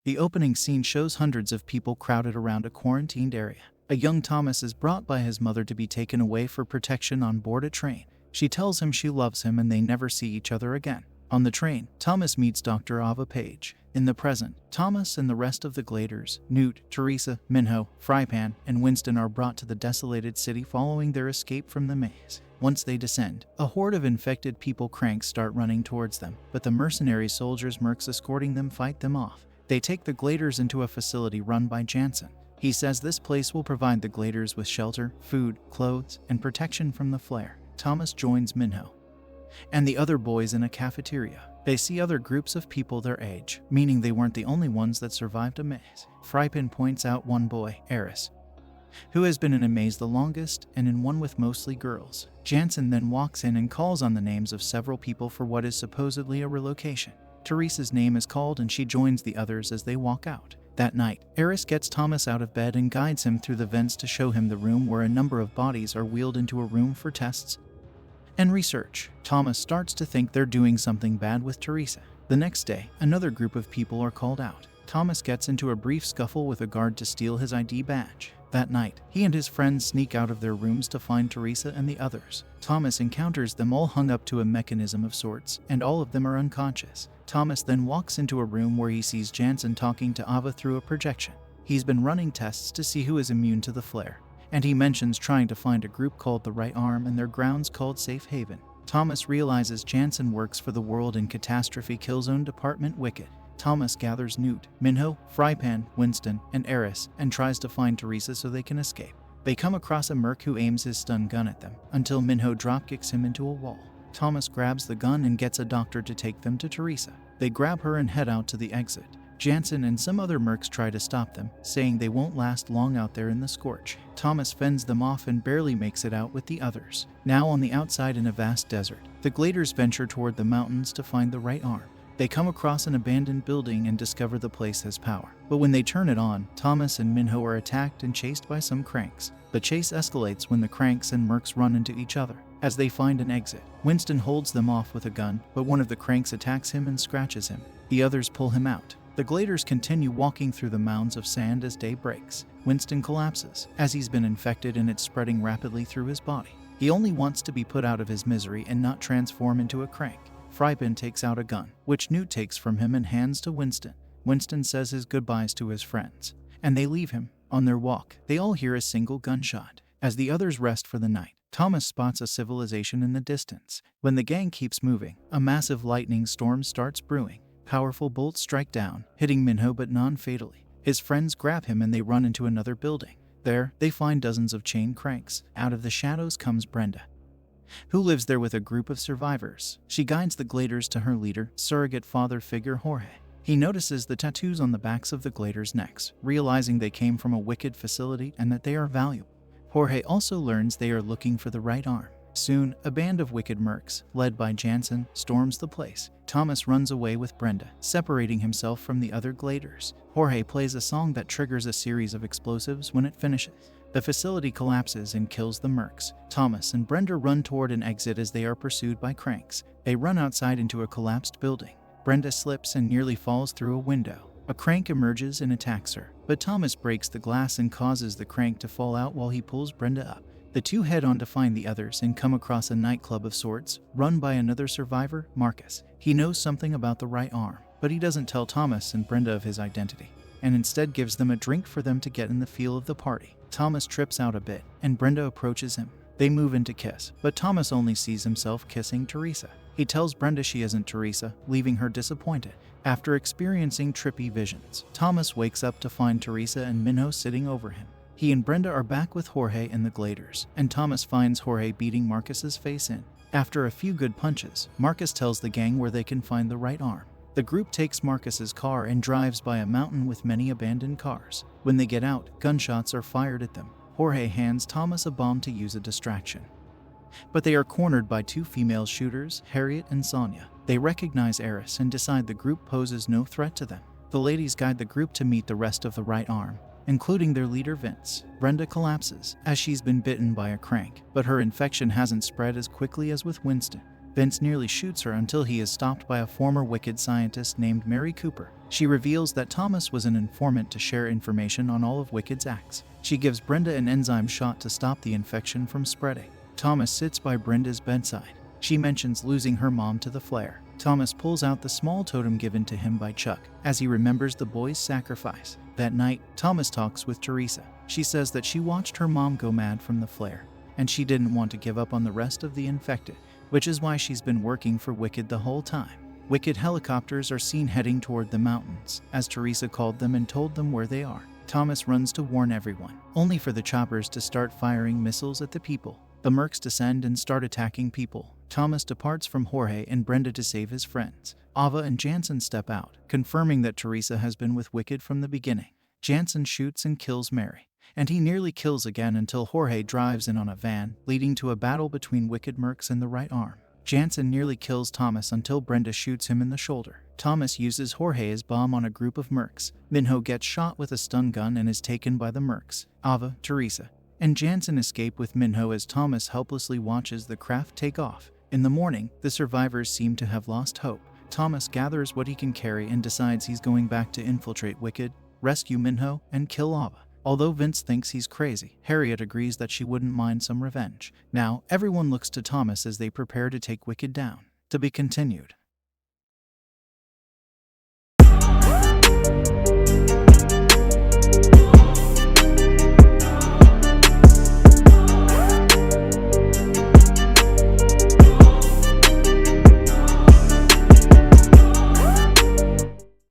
The opening scene shows hundreds of people crowded around a quarantined area. A young Thomas is brought by his mother to be taken away for protection on board a train. She tells him she loves him and they never see each other again. On the train, Thomas meets Dr. Ava Page. In the present, Thomas and the rest of the Gladers, Newt, Teresa, Minho, Frypan, and Winston are brought to the desolated city following their escape from the maze. Once they descend, a horde of infected people cranks start running towards them, but the mercenary soldiers mercs escorting them fight them off. They take the Gladers into a facility run by Janson. He says this place will provide the Gladers with shelter, food, clothes, and protection from the flare. Thomas joins Minho and the other boys in a cafeteria. They see other groups of people their age, meaning they weren't the only ones that survived a maze. Frypan points out one boy, Eris, who has been in a maze the longest and in one with mostly girls. Janson then walks in and calls on the names of several people for what is supposedly a relocation. Teresa's name is called and she joins the others as they walk out. That night, Eris gets Thomas out of bed and guides him through the vents to show him the room where a number of bodies are wheeled into a room for tests and research. Thomas starts to think they're doing something bad with Teresa. The next day, another group of people are called out. Thomas gets into a brief scuffle with a guard to steal his ID badge. That night, he and his friends sneak out of their rooms to find Teresa and the others. Thomas encounters them all hung up to a mechanism of sorts, and all of them are unconscious. Thomas then walks into a room where he sees Janson talking to Ava through a projection. He's been running tests to see who is immune to the flare, and he mentions trying to find a group called the Right Arm and their grounds called Safe Haven. Thomas realizes Janson works for the World and Catastrophe Kill Zone Department Wicked. Thomas gathers Newt, Minho, Frypan, Winston, and Eris and tries to find Teresa so they can escape. They come across a merc who aims his stun gun at them until Minho dropkicks him into a wall. Thomas grabs the gun and gets a doctor to take them to Teresa. They grab her and head out to the exit. Janson and some other mercs try to stop them, saying they won't last long out there in the scorch. Thomas fends them off and barely makes it out with the others. Now on the outside in a vast desert, the Gladers venture toward the mountains to find the Right Arm. They come across an abandoned building and discover the place has power. But when they turn it on, Thomas and Minho are attacked and chased by some cranks. The chase escalates when the cranks and mercs run into each other. As they find an exit, Winston holds them off with a gun, but one of the cranks attacks him and scratches him. The others pull him out. The Gladers continue walking through the mounds of sand as day breaks. Winston collapses, as he's been infected and it's spreading rapidly through his body. He only wants to be put out of his misery and not transform into a crank. Frypan takes out a gun, which Newt takes from him and hands to Winston. Winston says his goodbyes to his friends, and they leave him. On their walk, they all hear a single gunshot. As the others rest for the night, Thomas spots a civilization in the distance. When the gang keeps moving, a massive lightning storm starts brewing. Powerful bolts strike down, hitting Minho but non-fatally. His friends grab him and they run into another building. There, they find dozens of chain cranks. Out of the shadows comes Brenda, who lives there with a group of survivors. She guides the Gladers to her leader, surrogate father figure Jorge. He notices the tattoos on the backs of the Gladers' necks, realizing they came from a wicked facility and that they are valuable. Jorge also learns they are looking for the Right Arm. Soon, a band of wicked mercs, led by Janson, storms the place. Thomas runs away with Brenda, separating himself from the other Gladers. Jorge plays a song that triggers a series of explosives when it finishes. The facility collapses and kills the mercs. Thomas and Brenda run toward an exit as they are pursued by cranks. They run outside into a collapsed building. Brenda slips and nearly falls through a window. A crank emerges and attacks her, but Thomas breaks the glass and causes the crank to fall out while he pulls Brenda up. The two head on to find the others and come across a nightclub of sorts, run by another survivor, Marcus. He knows something about the Right Arm, but he doesn't tell Thomas and Brenda of his identity, and instead gives them a drink for them to get in the feel of the party. Thomas trips out a bit, and Brenda approaches him. They move in to kiss, but Thomas only sees himself kissing Teresa. He tells Brenda she isn't Teresa, leaving her disappointed. After experiencing trippy visions, Thomas wakes up to find Teresa and Minho sitting over him. He and Brenda are back with Jorge and the Gladers, and Thomas finds Jorge beating Marcus's face in. After a few good punches, Marcus tells the gang where they can find the Right Arm. The group takes Marcus's car and drives by a mountain with many abandoned cars. When they get out, gunshots are fired at them. Jorge hands Thomas a bomb to use a distraction, but they are cornered by two female shooters, Harriet and Sonia. They recognize Eris and decide the group poses no threat to them. The ladies guide the group to meet the rest of the Right Arm, including their leader Vince. Brenda collapses, as she's been bitten by a crank, but her infection hasn't spread as quickly as with Winston. Vince nearly shoots her until he is stopped by a former Wicked scientist named Mary Cooper. She reveals that Thomas was an informant to share information on all of Wicked's acts. She gives Brenda an enzyme shot to stop the infection from spreading. Thomas sits by Brenda's bedside. She mentions losing her mom to the flare. Thomas pulls out the small totem given to him by Chuck, as he remembers the boy's sacrifice. That night, Thomas talks with Teresa. She says that she watched her mom go mad from the flare, and she didn't want to give up on the rest of the infected, which is why she's been working for Wicked the whole time. Wicked helicopters are seen heading toward the mountains, as Teresa called them and told them where they are. Thomas runs to warn everyone, only for the choppers to start firing missiles at the people. The mercs descend and start attacking people. Thomas departs from Jorge and Brenda to save his friends. Ava and Janson step out, confirming that Teresa has been with Wicked from the beginning. Janson shoots and kills Mary, and he nearly kills again until Jorge drives in on a van, leading to a battle between Wicked mercs in the right arm. Janson nearly kills Thomas until Brenda shoots him in the shoulder. Thomas uses Jorge's bomb on a group of mercs. Minho gets shot with a stun gun and is taken by the mercs. Ava, Teresa, and Janson escape with Minho as Thomas helplessly watches the craft take off. In the morning, the survivors seem to have lost hope. Thomas gathers what he can carry and decides he's going back to infiltrate Wicked, rescue Minho, and kill Ava. Although Vince thinks he's crazy, Harriet agrees that she wouldn't mind some revenge. Now, everyone looks to Thomas as they prepare to take Wicked down. To be continued.